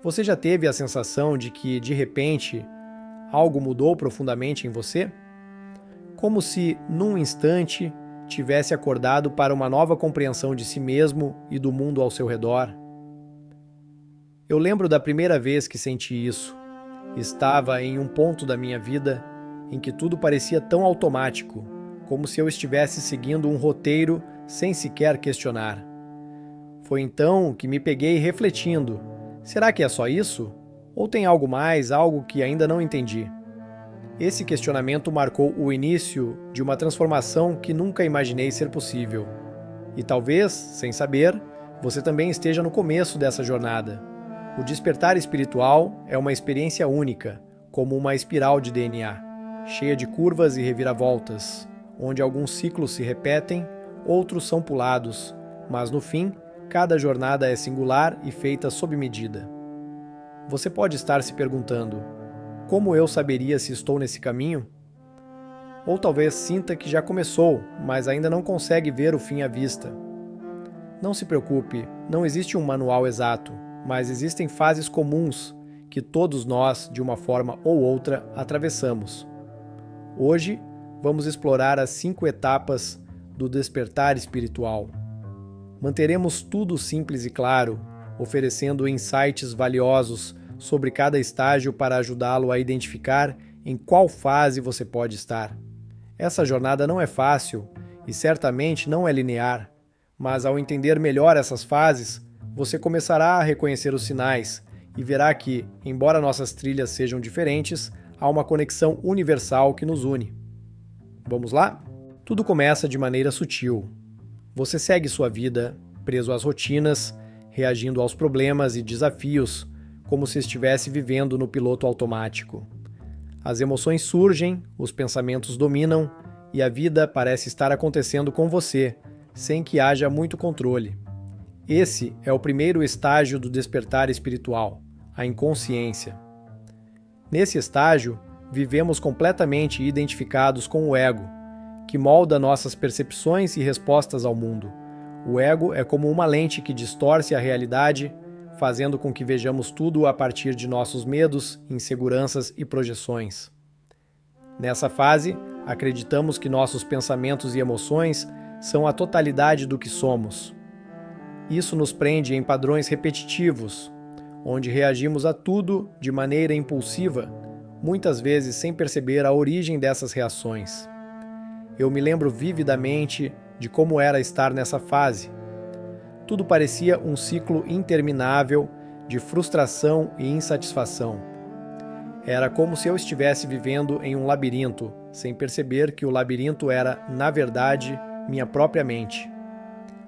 Você já teve a sensação de que, de repente, algo mudou profundamente em você? Como se, num instante, tivesse acordado para uma nova compreensão de si mesmo e do mundo ao seu redor? Eu lembro da primeira vez que senti isso. Estava em um ponto da minha vida em que tudo parecia tão automático, como se eu estivesse seguindo um roteiro sem sequer questionar. Foi então que me peguei refletindo: será que é só isso? Ou tem algo mais, algo que ainda não entendi? Esse questionamento marcou o início de uma transformação que nunca imaginei ser possível. E talvez, sem saber, você também esteja no começo dessa jornada. O despertar espiritual é uma experiência única, como uma espiral de DNA, cheia de curvas e reviravoltas, onde alguns ciclos se repetem, outros são pulados, mas no fim, cada jornada é singular e feita sob medida. Você pode estar se perguntando: como eu saberia se estou nesse caminho? Ou talvez sinta que já começou, mas ainda não consegue ver o fim à vista. Não se preocupe, não existe um manual exato, mas existem fases comuns que todos nós, de uma forma ou outra, atravessamos. Hoje, vamos explorar as 5 etapas do despertar espiritual. Manteremos tudo simples e claro, oferecendo insights valiosos sobre cada estágio para ajudá-lo a identificar em qual fase você pode estar. Essa jornada não é fácil e certamente não é linear, mas ao entender melhor essas fases, você começará a reconhecer os sinais e verá que, embora nossas trilhas sejam diferentes, há uma conexão universal que nos une. Vamos lá? Tudo começa de maneira sutil. Você segue sua vida, preso às rotinas, reagindo aos problemas e desafios, como se estivesse vivendo no piloto automático. As emoções surgem, os pensamentos dominam e a vida parece estar acontecendo com você, sem que haja muito controle. Esse é o primeiro estágio do despertar espiritual, a inconsciência. Nesse estágio, vivemos completamente identificados com o ego, que molda nossas percepções e respostas ao mundo. O ego é como uma lente que distorce a realidade, fazendo com que vejamos tudo a partir de nossos medos, inseguranças e projeções. Nessa fase, acreditamos que nossos pensamentos e emoções são a totalidade do que somos. Isso nos prende em padrões repetitivos, onde reagimos a tudo de maneira impulsiva, muitas vezes sem perceber a origem dessas reações. Eu me lembro vividamente de como era estar nessa fase. Tudo parecia um ciclo interminável de frustração e insatisfação. Era como se eu estivesse vivendo em um labirinto, sem perceber que o labirinto era, na verdade, minha própria mente.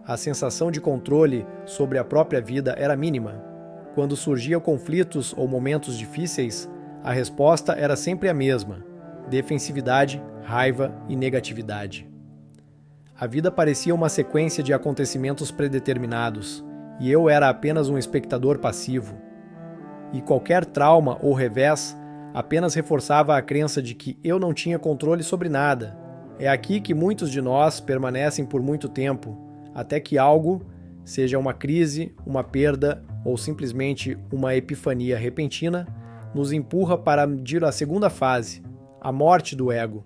A sensação de controle sobre a própria vida era mínima. Quando surgiam conflitos ou momentos difíceis, a resposta era sempre a mesma: defensividade, raiva e negatividade. A vida parecia uma sequência de acontecimentos predeterminados, e eu era apenas um espectador passivo. E qualquer trauma ou revés apenas reforçava a crença de que eu não tinha controle sobre nada. É aqui que muitos de nós permanecem por muito tempo, até que algo, seja uma crise, uma perda ou simplesmente uma epifania repentina, nos empurra para a segunda fase, a morte do ego.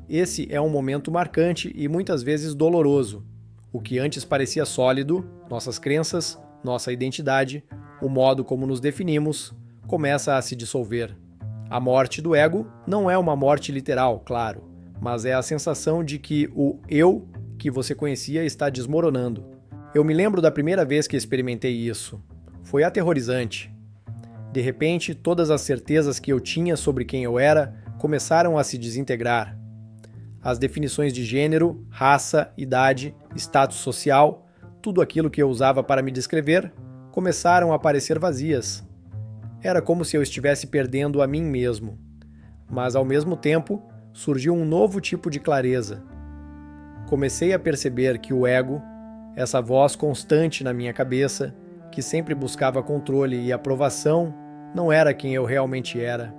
Esse é um momento marcante e muitas vezes doloroso. O que antes parecia sólido, nossas crenças, nossa identidade, o modo como nos definimos, começa a se dissolver. A morte do ego não é uma morte literal, claro, mas é a sensação de que o eu que você conhecia está desmoronando. Eu me lembro da primeira vez que experimentei isso. Foi aterrorizante. De repente, todas as certezas que eu tinha sobre quem eu era começaram a se desintegrar. As definições de gênero, raça, idade, status social, tudo aquilo que eu usava para me descrever, começaram a parecer vazias. Era como se eu estivesse perdendo a mim mesmo. Mas, ao mesmo tempo, surgiu um novo tipo de clareza. Comecei a perceber que o ego, essa voz constante na minha cabeça, que sempre buscava controle e aprovação, não era quem eu realmente era.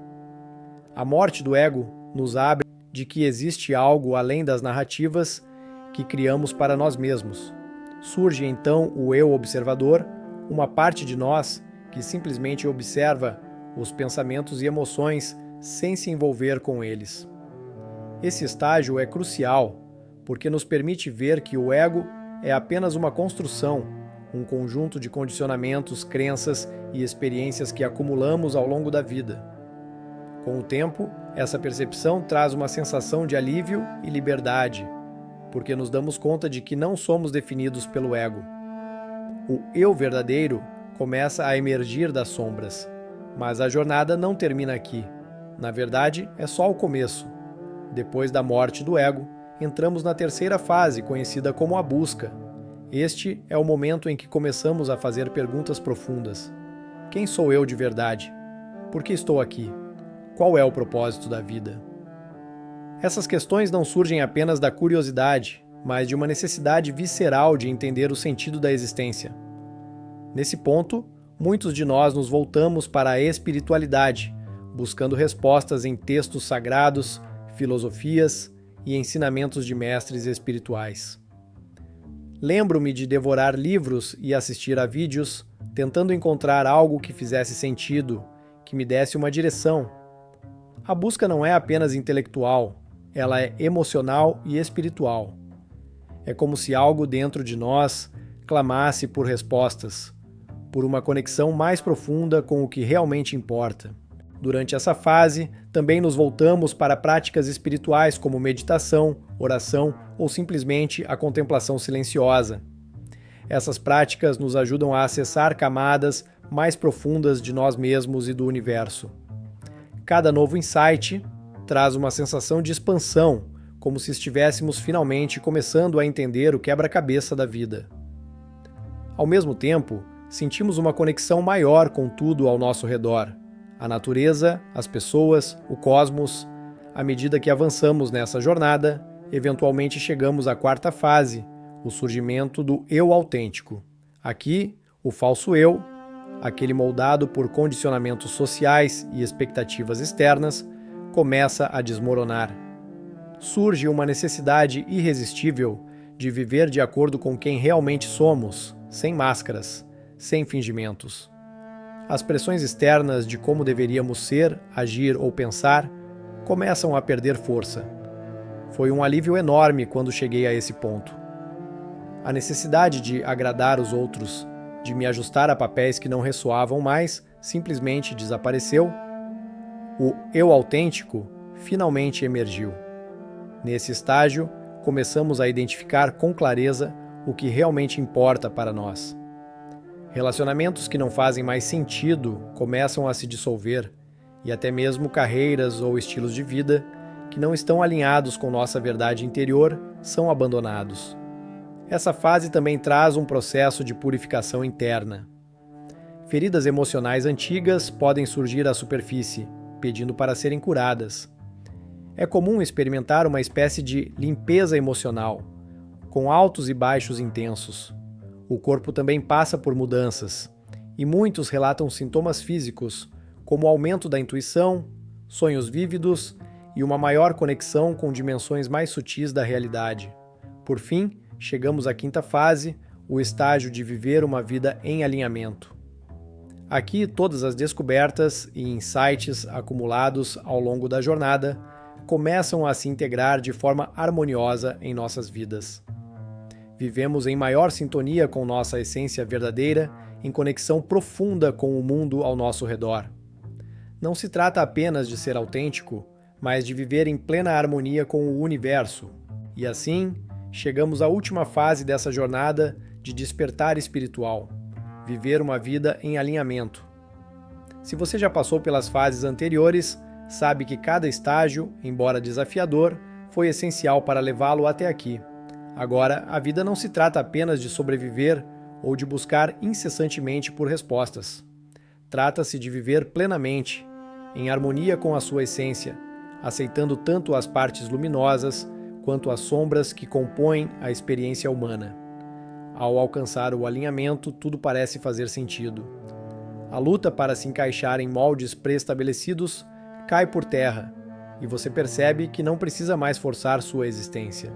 A morte do ego nos abre de que existe algo além das narrativas que criamos para nós mesmos. Surge então o eu observador, uma parte de nós que simplesmente observa os pensamentos e emoções sem se envolver com eles. Esse estágio é crucial porque nos permite ver que o ego é apenas uma construção, um conjunto de condicionamentos, crenças e experiências que acumulamos ao longo da vida. Com o tempo, essa percepção traz uma sensação de alívio e liberdade, porque nos damos conta de que não somos definidos pelo ego. O eu verdadeiro começa a emergir das sombras, mas a jornada não termina aqui. Na verdade, é só o começo. Depois da morte do ego, entramos na terceira fase, conhecida como a busca. Este é o momento em que começamos a fazer perguntas profundas. Quem sou eu de verdade? Por que estou aqui? Qual é o propósito da vida? Essas questões não surgem apenas da curiosidade, mas de uma necessidade visceral de entender o sentido da existência. Nesse ponto, muitos de nós nos voltamos para a espiritualidade, buscando respostas em textos sagrados, filosofias e ensinamentos de mestres espirituais. Lembro-me de devorar livros e assistir a vídeos, tentando encontrar algo que fizesse sentido, que me desse uma direção. A busca não é apenas intelectual, ela é emocional e espiritual. É como se algo dentro de nós clamasse por respostas, por uma conexão mais profunda com o que realmente importa. Durante essa fase, também nos voltamos para práticas espirituais como meditação, oração ou simplesmente a contemplação silenciosa. Essas práticas nos ajudam a acessar camadas mais profundas de nós mesmos e do universo. Cada novo insight traz uma sensação de expansão, como se estivéssemos finalmente começando a entender o quebra-cabeça da vida. Ao mesmo tempo, sentimos uma conexão maior com tudo ao nosso redor. A natureza, as pessoas, o cosmos. À medida que avançamos nessa jornada, eventualmente chegamos à quarta fase, o surgimento do eu autêntico. Aqui, o falso eu, aquele moldado por condicionamentos sociais e expectativas externas, começa a desmoronar. Surge uma necessidade irresistível de viver de acordo com quem realmente somos, sem máscaras, sem fingimentos. As pressões externas de como deveríamos ser, agir ou pensar começam a perder força. Foi um alívio enorme quando cheguei a esse ponto. A necessidade de agradar os outros, de me ajustar a papéis que não ressoavam mais, simplesmente desapareceu. O eu autêntico finalmente emergiu. Nesse estágio, começamos a identificar com clareza o que realmente importa para nós. Relacionamentos que não fazem mais sentido começam a se dissolver, e até mesmo carreiras ou estilos de vida que não estão alinhados com nossa verdade interior são abandonados. Essa fase também traz um processo de purificação interna. Feridas emocionais antigas podem surgir à superfície, pedindo para serem curadas. É comum experimentar uma espécie de limpeza emocional, com altos e baixos intensos. O corpo também passa por mudanças, e muitos relatam sintomas físicos, como o aumento da intuição, sonhos vívidos e uma maior conexão com dimensões mais sutis da realidade. Por fim, chegamos à quinta fase, o estágio de viver uma vida em alinhamento. Aqui, todas as descobertas e insights acumulados ao longo da jornada começam a se integrar de forma harmoniosa em nossas vidas. Vivemos em maior sintonia com nossa essência verdadeira, em conexão profunda com o mundo ao nosso redor. Não se trata apenas de ser autêntico, mas de viver em plena harmonia com o universo. E assim, chegamos à última fase dessa jornada de despertar espiritual, viver uma vida em alinhamento. Se você já passou pelas fases anteriores, sabe que cada estágio, embora desafiador, foi essencial para levá-lo até aqui. Agora, a vida não se trata apenas de sobreviver ou de buscar incessantemente por respostas. Trata-se de viver plenamente, em harmonia com a sua essência, aceitando tanto as partes luminosas quanto as sombras que compõem a experiência humana. Ao alcançar o alinhamento, tudo parece fazer sentido. A luta para se encaixar em moldes pré-estabelecidos cai por terra, e você percebe que não precisa mais forçar sua existência.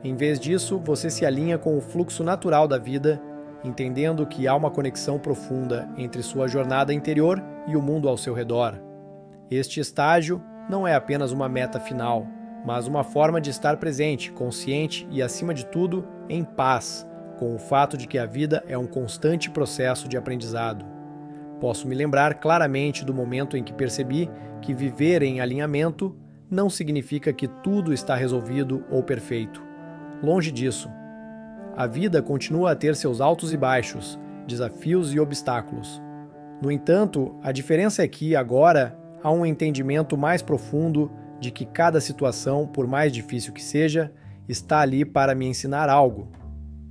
Em vez disso, você se alinha com o fluxo natural da vida entendendo que há uma conexão profunda entre sua jornada interior e o mundo ao seu redor. Este estágio não é apenas uma meta final, mas uma forma de estar presente, consciente e, acima de tudo, em paz, com o fato de que a vida é um constante processo de aprendizado. Posso me lembrar claramente do momento em que percebi que viver em alinhamento não significa que tudo está resolvido ou perfeito. Longe disso. A vida continua a ter seus altos e baixos, desafios e obstáculos. No entanto, a diferença é que, agora, há um entendimento mais profundo de que cada situação, por mais difícil que seja, está ali para me ensinar algo.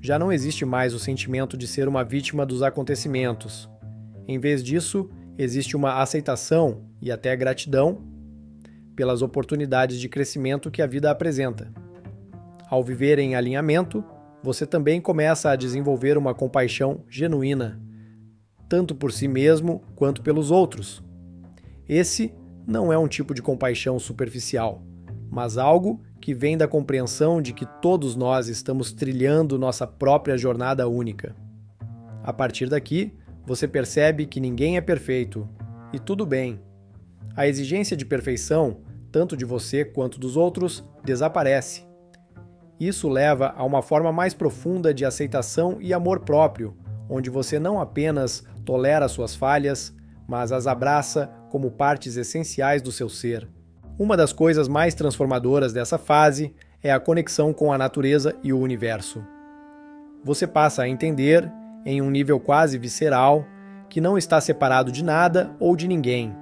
Já não existe mais o sentimento de ser uma vítima dos acontecimentos. Em vez disso, existe uma aceitação e até gratidão pelas oportunidades de crescimento que a vida apresenta. Ao viver em alinhamento, você também começa a desenvolver uma compaixão genuína, tanto por si mesmo quanto pelos outros. Esse não é um tipo de compaixão superficial, mas algo que vem da compreensão de que todos nós estamos trilhando nossa própria jornada única. A partir daqui, você percebe que ninguém é perfeito, e tudo bem. A exigência de perfeição, tanto de você quanto dos outros, desaparece. Isso leva a uma forma mais profunda de aceitação e amor próprio, onde você não apenas tolera suas falhas, mas as abraça como partes essenciais do seu ser. Uma das coisas mais transformadoras dessa fase é a conexão com a natureza e o universo. Você passa a entender, em um nível quase visceral, que não está separado de nada ou de ninguém.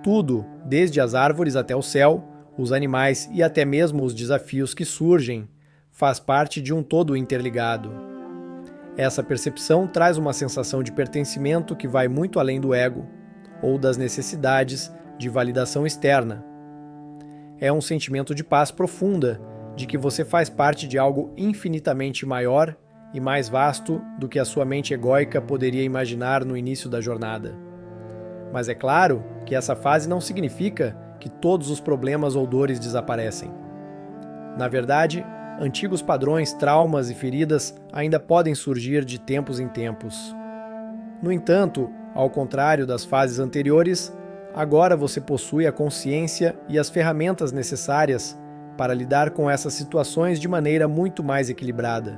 Tudo, desde as árvores até o céu, os animais e até mesmo os desafios que surgem, faz parte de um todo interligado. Essa percepção traz uma sensação de pertencimento que vai muito além do ego ou das necessidades de validação externa. É um sentimento de paz profunda, de que você faz parte de algo infinitamente maior e mais vasto do que a sua mente egóica poderia imaginar no início da jornada. Mas é claro que essa fase não significa que todos os problemas ou dores desaparecem. Na verdade, antigos padrões, traumas e feridas ainda podem surgir de tempos em tempos. No entanto, ao contrário das fases anteriores, agora você possui a consciência e as ferramentas necessárias para lidar com essas situações de maneira muito mais equilibrada.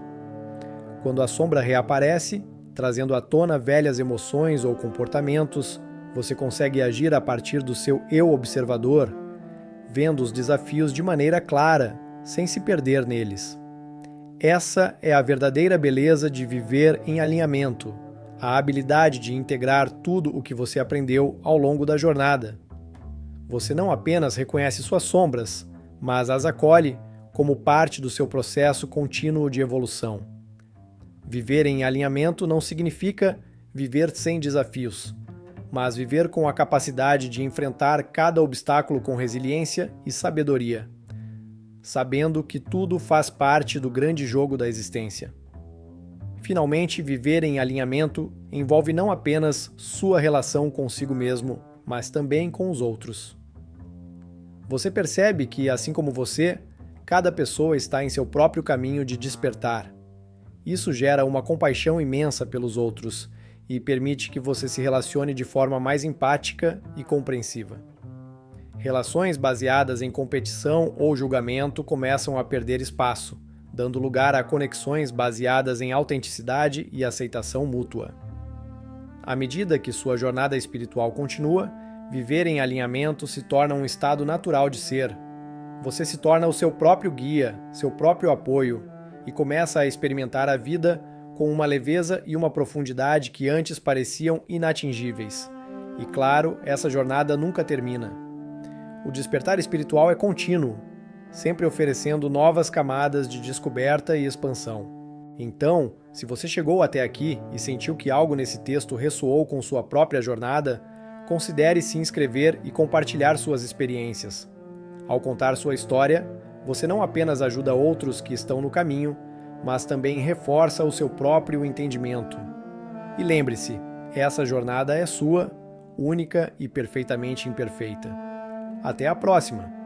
Quando a sombra reaparece, trazendo à tona velhas emoções ou comportamentos, você consegue agir a partir do seu eu observador, vendo os desafios de maneira clara, sem se perder neles. Essa é a verdadeira beleza de viver em alinhamento, a habilidade de integrar tudo o que você aprendeu ao longo da jornada. Você não apenas reconhece suas sombras, mas as acolhe como parte do seu processo contínuo de evolução. Viver em alinhamento não significa viver sem desafios, mas viver com a capacidade de enfrentar cada obstáculo com resiliência e sabedoria, sabendo que tudo faz parte do grande jogo da existência. Finalmente, viver em alinhamento envolve não apenas sua relação consigo mesmo, mas também com os outros. Você percebe que, assim como você, cada pessoa está em seu próprio caminho de despertar. Isso gera uma compaixão imensa pelos outros e permite que você se relacione de forma mais empática e compreensiva. Relações baseadas em competição ou julgamento começam a perder espaço, dando lugar a conexões baseadas em autenticidade e aceitação mútua. À medida que sua jornada espiritual continua, viver em alinhamento se torna um estado natural de ser. Você se torna o seu próprio guia, seu próprio apoio, e começa a experimentar a vida com uma leveza e uma profundidade que antes pareciam inatingíveis. E claro, essa jornada nunca termina. O despertar espiritual é contínuo, sempre oferecendo novas camadas de descoberta e expansão. Então, se você chegou até aqui e sentiu que algo nesse texto ressoou com sua própria jornada, considere se inscrever e compartilhar suas experiências. Ao contar sua história, você não apenas ajuda outros que estão no caminho, mas também reforça o seu próprio entendimento. E lembre-se, essa jornada é sua, única e perfeitamente imperfeita. Até a próxima!